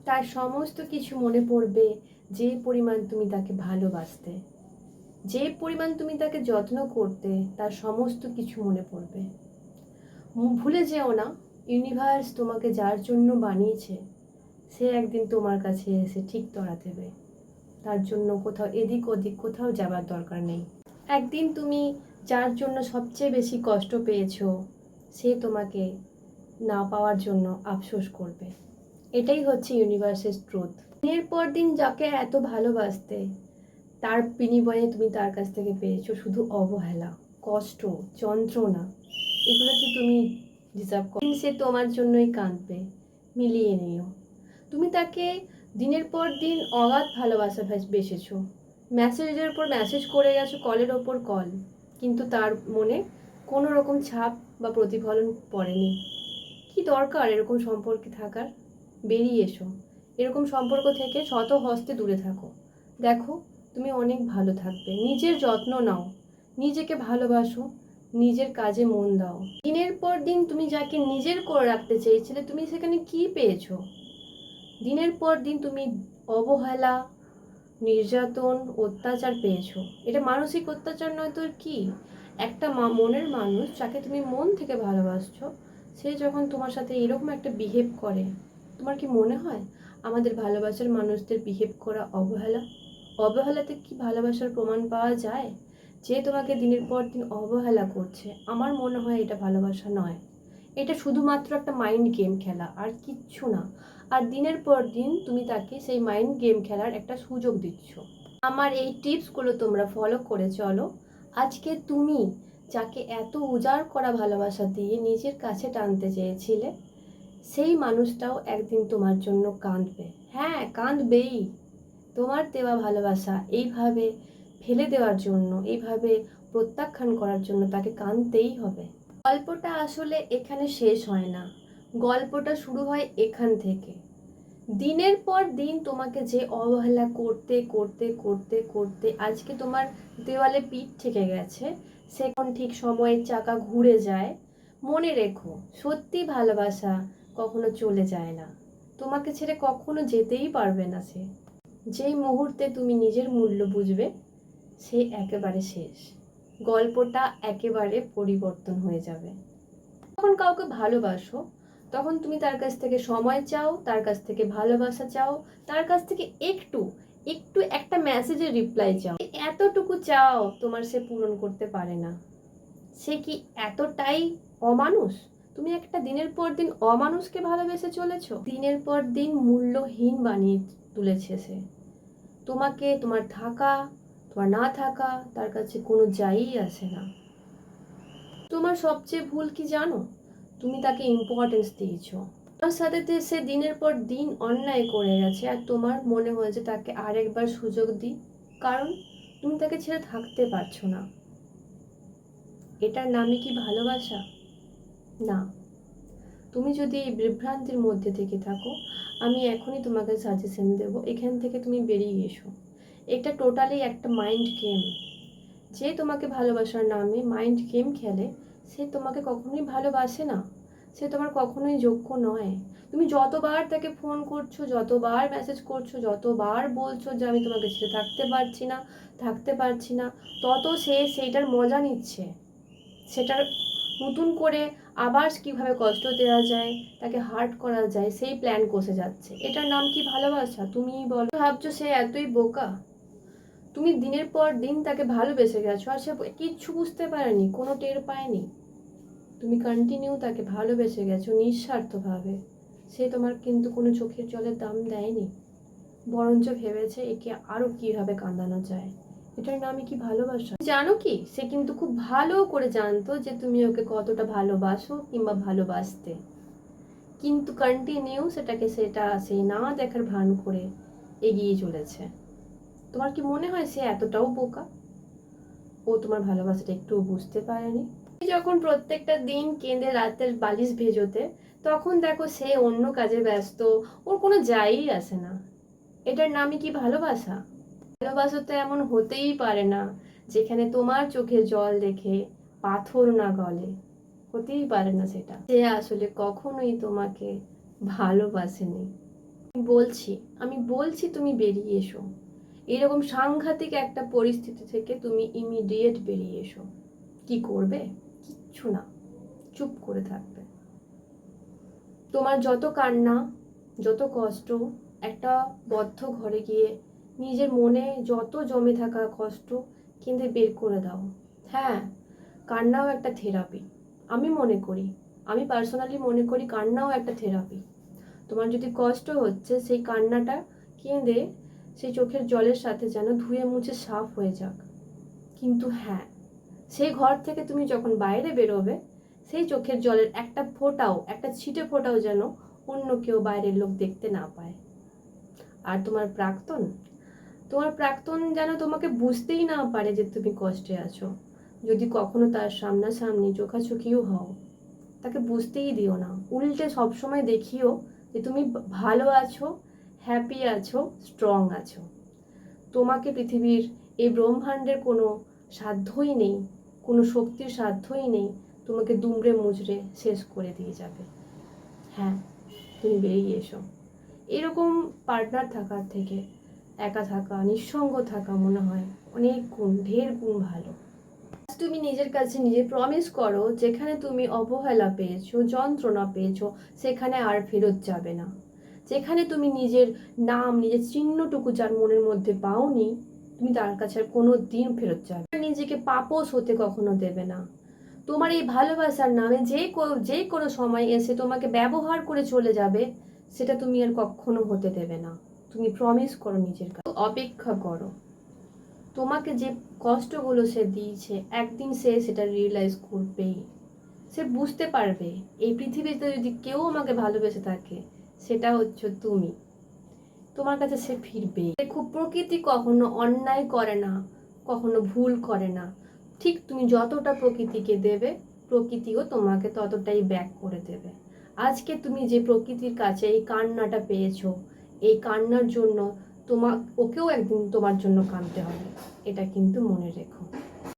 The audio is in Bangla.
তার সমস্ত কিছু মনে পড়বে, যে পরিমাণ তুমি তাকে ভালোবাসতে, যে পরিমাণ তুমি তাকে যত্ন করতে, তার সমস্ত কিছু মনে পড়বে। ভুলে যেও না, ইউনিভার্স তোমাকে যার জন্য বানিয়েছে সে একদিন তোমার কাছে এসে ঠিক ধরা দেবে। তার জন্য কোথাও এদিক ওদিক কোথাও যাবার দরকার নেই। একদিন তুমি যার জন্য সবচেয়ে বেশি কষ্ট পেয়েছো সে তোমাকে না পাওয়ার জন্য আফসোস করবে। এটাই হচ্ছে ইউনিভার্সের ট্রুথ। দিনের পর দিন যাকে এত ভালোবাসতে, তার বিনিময়ে তুমি তার কাছ থেকে পেয়েছো শুধু অবহেলা, কষ্ট, যন্ত্রণা। এগুলো কি তুমি ডিজার্ভ করো? সে তোমার জন্যই কাঁদবে, মিলিয়ে নিও। তুমি তাকে দিনের পর দিন অগাধ ভালোবাসা বেসেছো, মেসেজের উপর মেসেজ করে গেছো, কলের ওপর কল, কিন্তু তার মনে কোনো রকম ছাপ বা প্রতিফলন পড়েনি। কি দরকার এরকম সম্পর্কে থাকার? বেরিয়ে এসো। এরকম সম্পর্ক থেকে শত হস্তে দূরে থাকো। দেখো, তুমি অনেক ভালো থাকবে। নিজের যত্ন নাও, নিজেকে ভালোবাসো, নিজের কাজে মন দাও। দিনের পর দিন তুমি যাকে নিজের করে রাখতে চেয়েছিলে তুমি সেখানে কি পেয়েছো? দিনের পর দিন তুমি অবহেলা, নির্যাতন, অত্যাচার পেয়েছো। এটা মানসিক অত্যাচার নয় তো কি? একটা মনের মানুষ যাকে তুমি মন থেকে ভালোবাসছো, সে যখন তোমার সাথে এরকম একটা বিহেভ করে, তোমার কি মনে হয় আমাদের ভালোবাসার মানুষদের বিহেভ করা অবহেলা? অবহেলাতে কি ভালোবাসার প্রমাণ পাওয়া যায়? যে তোমাকে দিনের পর দিন অবহেলা করছে, আমার মনে হয় এটা ভালোবাসা নয়। এটা শুধুমাত্র একটা মাইন্ড গেম খেলা, আর কিচ্ছু না। আর দিনের পর দিন তুমি তাকে সেই মাইন্ড গেম খেলার একটা সুযোগ দিচ্ছ। আমার এই টিপসগুলো তোমরা ফলো করে চলো। আজকে তুমি যাকে এত উজাড় করা ভালোবাসা দিয়ে নিজের কাছে টানতে চেয়েছিলে, সেই মানুষটাও একদিন তোমার জন্য কাঁদবে। হ্যাঁ, কাঁদবেই। তোমার দেওয়া ভালোবাসা এইভাবে ফেলে দেওয়ার জন্য, এইভাবে প্রত্যাখ্যান করার জন্য তাকে কাঁদতেই হবে। গল্পটা আসলে এখানে শেষ হয় না, গল্পটা শুরু হয় এখান থেকে। দিনের পর দিন তোমাকে যে অবহেলা করতে করতে করতে করতে আজকে তোমার দেওয়ালে পিঠ থেকে গেছে, সেখন ঠিক সময়ের চাকা ঘুরে যায়। মনে রেখো, সত্যি ভালোবাসা কখনো চলে যায় না, তোমাকে ছেড়ে কখনো যেতেই পারবে না সে। যেই মুহূর্তে তুমি নিজের মূল্য বুঝবে, সে একেবারে শেষ। গল্পটা একেবারে পরিবর্তন হয়ে যাবে। যখন কাউকে ভালোবাসো তখন তুমি তার কাছ থেকে সময় চাও, তার কাছ থেকে ভালোবাসা চাও, তার কাছ থেকে একটু একটু একটা মেসেজের রিপ্লাই চাও। এতটুকু চাও, তোমার সে পূরণ করতে পারে না। সে কি এতটাই অমানুষ? তুমি একটা দিনের পর দিন অমানুষকে ভালোবেসে চলেছো, দিনের পর দিন মূল্যহীন বানিয়ে তুলেছে সে তোমাকে। তোমার থাকা, তোমার না থাকা তার কাছে কোনো যাই আসে না। তোমার সবচেয়ে ভুল কি জানো? তুমি তাকে ইম্পর্টেন্স দিয়েছো। তোমার সাথে সে দিনের পর দিন অন্যায় করে গেছে, আর তোমার মনে হয়েছে তাকে আরেকবার সুযোগ দিই, কারণ তুমি তাকে ছেড়ে থাকতে পারছো না। এটার নামই কি ভালোবাসা? না। তুমি যদি এই বিভ্রান্তির মধ্যে থেকে থাকো, আমি এখনই তোমাকে সাজেশন দেব, এখান থেকে তুমি বেরিয়ে এসো। এটা টোটালি একটা মাইন্ড গেম। যে তোমাকে ভালোবাসার নামে মাইন্ড গেম খেলে, সে তোমাকে কখনোই ভালোবাসে না, সে তোমার কখনোই যোগ্য নয়। তুমি যতবার তাকে ফোন করছো, যতবার মেসেজ করছো, যতবার বলছো যে আমি তোমাকে ছেড়ে থাকতে পারছি না, থাকতে পারছি না, তত সে সেইটার মজা নিচ্ছে। সেটার নতুন করে আবার কিভাবে কষ্ট দেওয়া যায়, তাকে হার্ট করা যায়, সেই প্ল্যান কষে যাচ্ছে। এটার নাম কি ভালোবাসা? তুমিই বলো। ভাবছো সে এতই বোকা? তুমি দিনের পর দিন তাকে ভালোবেসে গেছো, আর সে কিচ্ছু বুঝতে পারেনি, কোনো টের পায়নি। তুমি কন্টিনিউ তাকে ভালোবেসে গেছো নিঃস্বার্থভাবে। সে তোমার কিন্তু কোনো চোখের জলের দাম দেয়নি, বরঞ্চ ভেবেছে একে আরো কিভাবে কাঁদানো যায়। এটার নামই কি ভালোবাসা? জানো কি, সে কিন্তু খুব ভালো করে জানতো যে তুমি ওকে কতটা ভালোবাসো কিংবা ভালোবাসতে, কিন্তু কন্টিনিউ সেটা সে না দেখার ভান করে এগিয়ে চলেছে। তোমার কি মনে হয় সে এতটাও বোকা? ও তোমার ভালোবাসাটা একটুও বুঝতে পারেনি। যখন প্রত্যেকটা দিন কেঁদে রাতের বালিশ ভেজোতে, তখন দেখো সে অন্য কাজে ব্যস্ত, ওর কোনো যাই আসে না। এটার নামই কি ভালোবাসা? ভালোবাসা তো এমন হতেই পারে না যেখানে তোমার চোখে জল দেখে পাথর না গলে। হতেই পারে না সেটা। সে আসলে কখনোই তোমাকে ভালোবাসেনি। আমি বলছি তুমি বেরিয়ে এসো। এরকম সাংঘাতিক একটা পরিস্থিতি থেকে তুমি ইমিডিয়েট বেরিয়ে এসো। কি করবে? কিচ্ছু না, চুপ করে থাকবে। তোমার যত কান্না, যত কষ্ট, একটা বদ্ধ ঘরে গিয়ে নিজের মনে যত জমে থাকা কষ্ট কিন্তু বের করে দাও। হ্যাঁ, কান্নাও একটা থেরাপি। আমি পার্সোনালি মনে করি কান্নাও একটা থেরাপি। তোমার যদি কষ্ট হচ্ছে, সেই কান্নাটা কেঁদে সেই চোখের জলের সাথে যেন ধুয়ে মুছে সাফ হয়ে যাক। কিন্তু হ্যাঁ, সেই ঘর থেকে তুমি যখন বাইরে বেরোবে, সেই চোখের জলের একটা ফোঁটাও, একটা ছিটে ফোঁটাও যেন অন্য কেউ বাইরের লোক দেখতে না পায়। আর তোমার প্রাক্তন যেন তোমাকে বুঝতেই না পারে যে তুমি কষ্টে আছো। যদি কখনো তার সামনাসামনি চোখাচোখিও হও, তাকে বুঝতেই দিও না। উল্টে সবসময় দেখিও যে তুমি ভালো আছো, হ্যাপি আছো, স্ট্রং আছো। তোমাকে পৃথিবীর এই ব্রহ্মাণ্ডের কোনো সাধ্যই নেই, কোনো শক্তির সাধ্যই নেই তোমাকে দুমড়ে মুচড়ে শেষ করে দিয়ে যাবে। হ্যাঁ, তুমি বেরিয়ে এসো। এরকম পার্টনার থাকার থেকে একা থাকা, নিঃসঙ্গ থাকা মনে হয় অনেক গুণ, ঢের গুণ ভালো। তুমি নিজের কাছে নিজে প্রমিস করো, যেখানে তুমি অবহেলা পেয়েছো, যন্ত্রণা পেয়েছো, সেখানে আর ফেরত যাবে না। যেখানে তুমি নিজের নাম, নিজের চিহ্নটুকু যার মনের মধ্যে পাওনি, তুমি তার কাছে আর কোনো দিন ফেরত যাবে না। নিজেকে পাপোস হতে কখনো দেবে না। তোমার এই ভালোবাসার নামে যে কোনো সময় এসে তোমাকে ব্যবহার করে চলে যাবে, সেটা তুমি আর কখনো হতে দেবে না। তুমি প্রমিস করো নিজের কাছে, অপেক্ষা করো। তোমাকে যে কষ্টগুলো সে দিয়েছে, একদিন সে সেটা রিয়েলাইজ করবেই। সে বুঝতে পারবে এই পৃথিবীতে যদি কেউ আমাকে ভালোবেসে থাকে, সেটা হচ্ছে তুমি। তোমার কাছে সে ফিরবেই। দেখো, প্রকৃতি কখনো অন্যায় করে না, কখনো ভুল করে না। ঠিক তুমি যতটা প্রকৃতিকে দেবে, প্রকৃতিও তোমাকে ততটাই ব্যাক করে দেবে। আজকে তুমি যে প্রকৃতির কাছে এই কান্নাটা পেয়েছো, এই কান্নার জন্য ওকেও একদিন তোমার জন্য কাঁদতে হবে। এটা কিন্তু মনে রেখো।